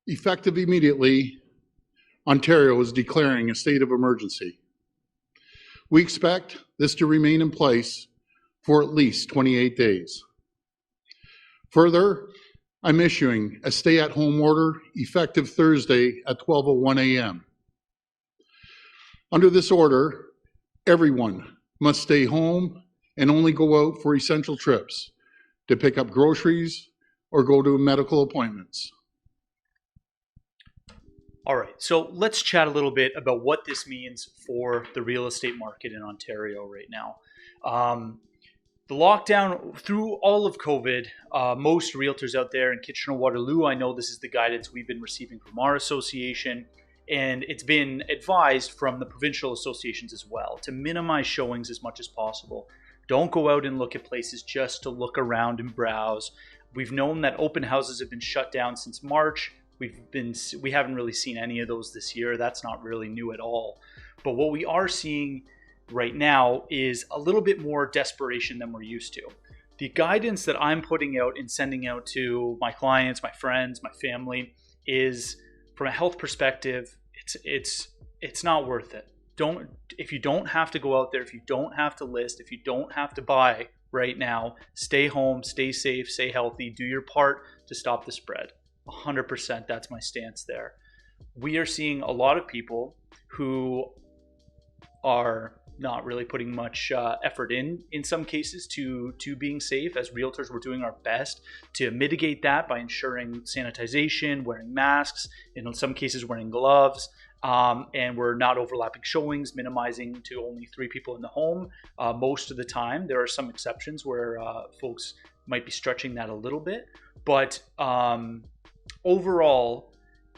Effective immediately, Ontario is declaring a state of emergency. We expect this to remain in place for at least 28 days. Further, I'm issuing a stay-at-home order effective Thursday at 12:01 a.m. Under this order, everyone must stay home and only go out for essential trips to pick up groceries or go to medical appointments. All right, so let's chat a little bit about what this means for the real estate market in Ontario right now. The lockdown, through all of COVID, most realtors out there in Kitchener-Waterloo, I know this is the guidance we've been receiving from our association, and it's been advised from the provincial associations as well to minimize showings as much as possible. Don't go out and look at places just to look around and browse. We've known that open houses have been shut down since March. We haven't really seen any of those this year. That's not really new at all. But what we are seeing right now is a little bit more desperation than we're used to. The guidance that I'm putting out and sending out to my clients, my friends, my family is, from a health perspective, it's not worth it. If you don't have to go out there, if you don't have to list, if you don't have to buy right now, stay home, stay safe, stay healthy, do your part to stop the spread. 100%, that's my stance there. We are seeing a lot of people who are not really putting much effort in some cases to being safe. As realtors, we're doing our best to mitigate that by ensuring sanitization, wearing masks, in some cases wearing gloves, and we're not overlapping showings, minimizing to only 3 people in the home most of the time. There are some exceptions where folks might be stretching that a little bit, but overall,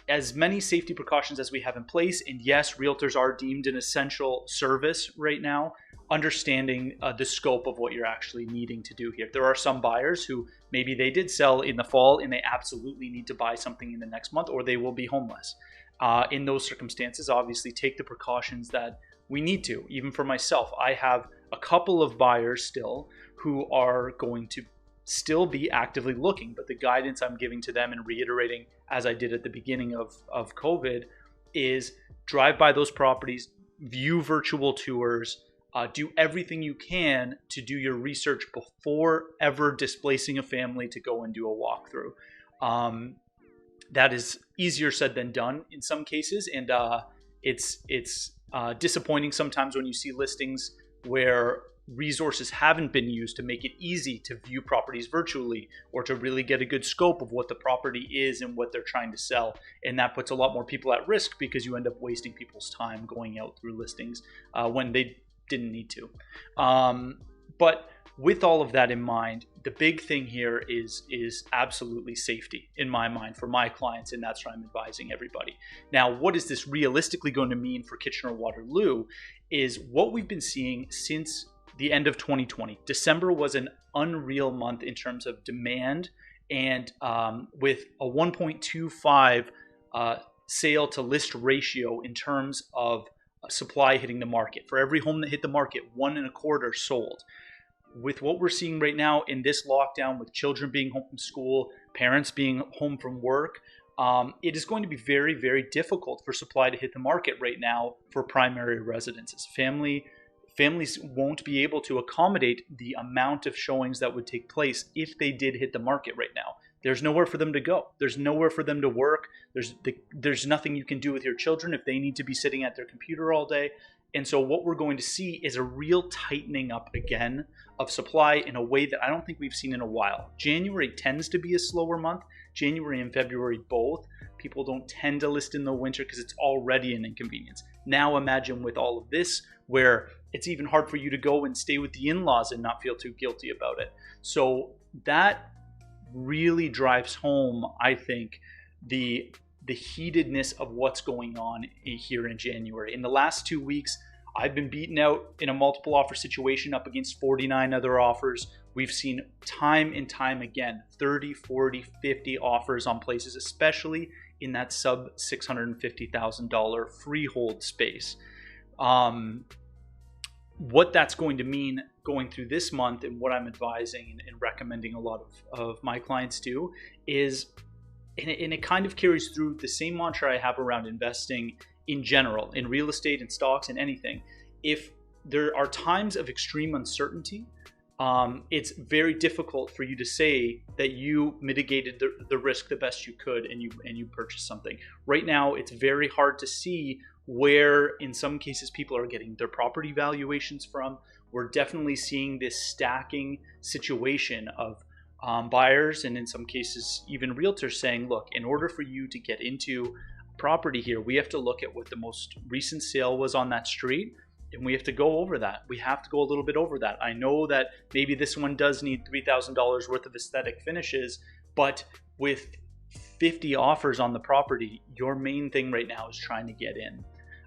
as many safety precautions as we have in place, and yes, realtors are deemed an essential service right now, understanding the scope of what you're actually needing to do here. There are some buyers who maybe they did sell in the fall and they absolutely need to buy something in the next month, or they will be homeless. In those circumstances, obviously take the precautions that we need to. Even for myself, I have a couple of buyers still who are going to still be actively looking, but the guidance I'm giving to them and reiterating, as I did at the beginning of COVID, is drive by those properties, view virtual tours, do everything you can to do your research before ever displacing a family to go and do a walkthrough. That is easier said than done in some cases, and it's disappointing sometimes when you see listings where resources haven't been used to make it easy to view properties virtually or to really get a good scope of what the property is and what they're trying to sell. And that puts a lot more people at risk because you end up wasting people's time going out through listings when they didn't need to. But with all of that in mind, the big thing here is absolutely safety in my mind for my clients, and that's what I'm advising everybody. Now, what is this realistically going to mean for Kitchener-Waterloo is what we've been seeing since the end of 2020. December was an unreal month in terms of demand, and with a 1.25 sale to list ratio in terms of supply hitting the market. For every home that hit the market, 1.25 sold. With what we're seeing right now in this lockdown, with children being home from school, parents being home from work, it is going to be very, very difficult for supply to hit the market right now for primary residences. Families won't be able to accommodate the amount of showings that would take place if they did hit the market right now. There's nowhere for them to go. There's nowhere for them to work. There's nothing you can do with your children if they need to be sitting at their computer all day. And so what we're going to see is a real tightening up again of supply in a way that I don't think we've seen in a while. January tends to be a slower month. January and February both. People don't tend to list in the winter because it's already an inconvenience. Now imagine with all of this where it's even hard for you to go and stay with the in-laws and not feel too guilty about it. So that really drives home, I think, the heatedness of what's going on here in January. In the last 2 weeks, I've been beaten out in a multiple offer situation up against 49 other offers. We've seen time and time again, 30, 40, 50 offers on places, especially in that sub $650,000 freehold space. What that's going to mean going through this month, and what I'm advising and recommending a lot of my clients do, is and it kind of carries through the same mantra I have around investing in general, in real estate and stocks and anything. If there are times of extreme uncertainty, it's very difficult for you to say that you mitigated the risk the best you could and you purchased something. Right now, it's very hard to see where, in some cases, people are getting their property valuations from. We're definitely seeing this stacking situation of buyers and in some cases even realtors saying, look, in order for you to get into property here, we have to look at what the most recent sale was on that street, and we have to go over that. We have to go a little bit over that. I know that maybe this one does need $3,000 worth of aesthetic finishes, but with 50 offers on the property, your main thing right now is trying to get in.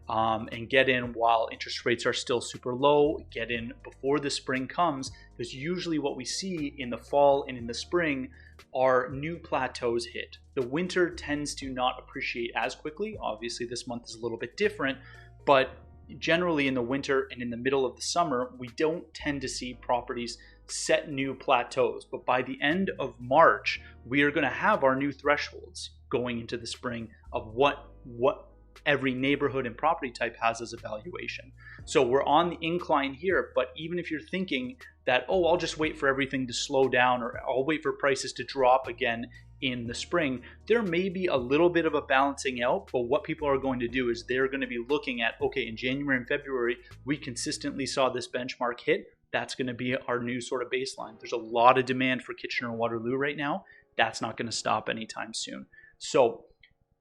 And get in while interest rates are still super low, get in before the spring comes, because usually what we see in the fall and in the spring are new plateaus hit. The winter tends to not appreciate as quickly. Obviously, this month is a little bit different, but generally in the winter and in the middle of the summer, we don't tend to see properties set new plateaus. But by the end of March, we are going to have our new thresholds going into the spring of what every neighborhood and property type has as a valuation. So we're on the incline here, but even if you're thinking that, oh, I'll just wait for everything to slow down or I'll wait for prices to drop again in the spring, there may be a little bit of a balancing out, but what people are going to do is they're going to be looking at, okay, in January and February, we consistently saw this benchmark hit. That's going to be our new sort of baseline. There's a lot of demand for Kitchener-Waterloo right now. That's not going to stop anytime soon. So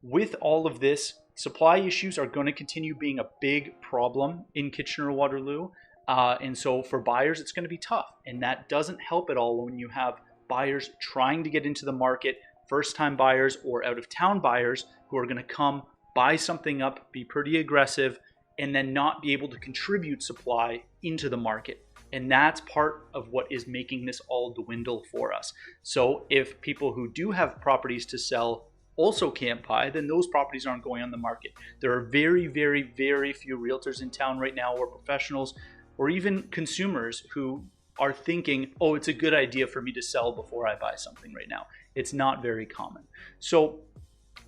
with all of this, supply issues are going to continue being a big problem in Kitchener-Waterloo. And so for buyers, it's going to be tough. And that doesn't help at all when you have buyers trying to get into the market, first-time buyers or out-of-town buyers who are going to come buy something up, be pretty aggressive, and then not be able to contribute supply into the market. And that's part of what is making this all dwindle for us. So if people who do have properties to sell also can't buy, then those properties aren't going on the market. There are very, very, very few realtors in town right now, or professionals, or even consumers who are thinking, oh, it's a good idea for me to sell before I buy something right now. It's not very common. So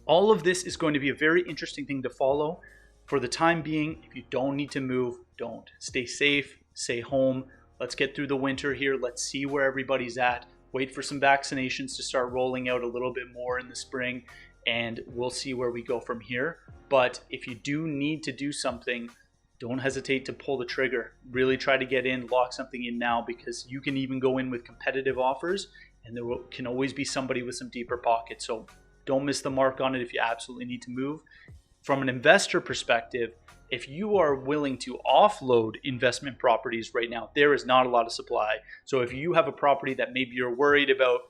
all of this is going to be a very interesting thing to follow. For the time being, if you don't need to move, don't. Stay safe, stay home. Let's get through the winter here. Let's see where everybody's at. Wait for some vaccinations to start rolling out a little bit more in the spring, and we'll see where we go from here. But if you do need to do something, don't hesitate to pull the trigger. Really try to get in, lock something in now, because you can even go in with competitive offers, and there can always be somebody with some deeper pockets. So don't miss the mark on it if you absolutely need to move. From an investor perspective, if you are willing to offload investment properties right now, there is not a lot of supply. So if you have a property that maybe you're worried about,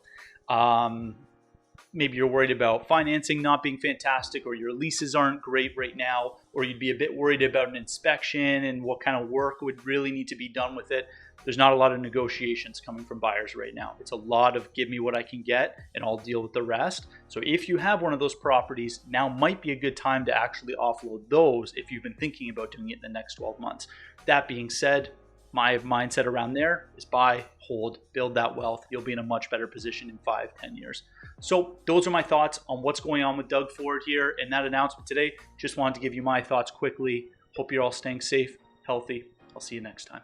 financing not being fantastic, or your leases aren't great right now, or you'd be a bit worried about an inspection and what kind of work would really need to be done with it, there's not a lot of negotiations coming from buyers right now. It's a lot of give me what I can get and I'll deal with the rest. So if you have one of those properties, now might be a good time to actually offload those if you've been thinking about doing it in the next 12 months. That being said, my mindset around there is buy, hold, build that wealth. You'll be in a much better position in 5-10 years. So those are my thoughts on what's going on with Doug Ford here and that announcement today. Just wanted to give you my thoughts quickly. Hope you're all staying safe, healthy. I'll see you next time.